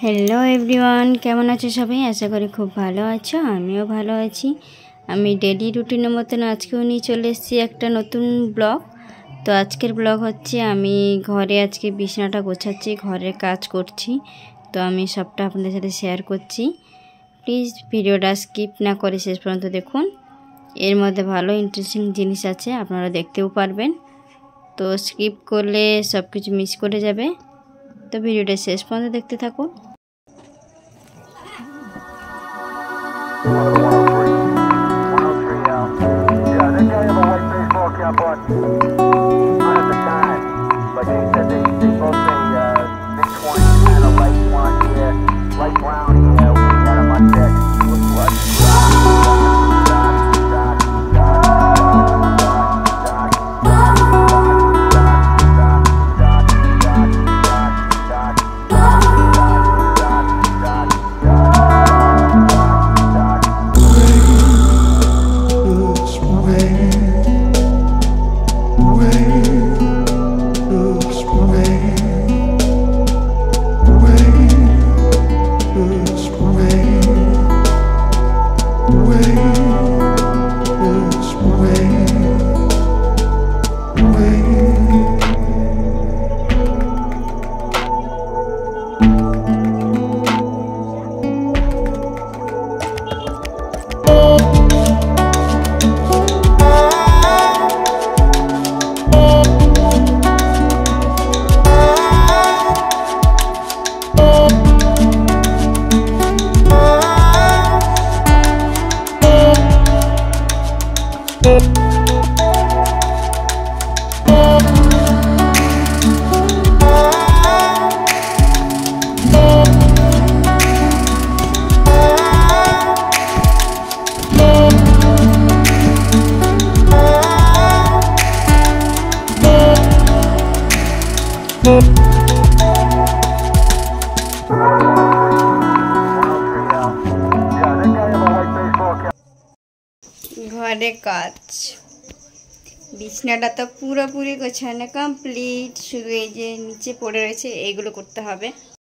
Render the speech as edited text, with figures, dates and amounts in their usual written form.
Hello everyone, কেমন আছো সবাই? আশা করি খুব ভালো আছো। আমিও ভালো আছি। আমি ডেলি রুটিনের মতন আজকেও নিয়ে চলে এসেছি একটা নতুন ব্লগ। তো আজকের ব্লগ হচ্ছে আমি ঘরে আজকে বিছানাটা গোছাচ্ছি, ঘরের কাজ করছি। তো আমি সবটা আপনাদের সাথে শেয়ার করছি। প্লিজ ভিডিওটা স্কিপ না করে শেষ পর্যন্ত দেখুন। এর মধ্যে ভালো ইন্টারেস্টিং জিনিস আছে, আপনারা দেখতেও পারবেন। তো স্কিপ করলে সব কিছু মিস করে যাবে। তো ভিডিওটা শেষ পর্যন্ত দেখতে থাকুন। Yeah, they tell you about white baseball cap on. Not at the time, but they said they both say mid-20s, kind of light blonde hair, light brown hair. We had them on deck. Look what? ঘরে কাজ, বিছনাটা তো পুরোপুরি গোছানো complete, শুধু এই যে নিচে পড়ে রয়েছে এইগুলো করতে হবে।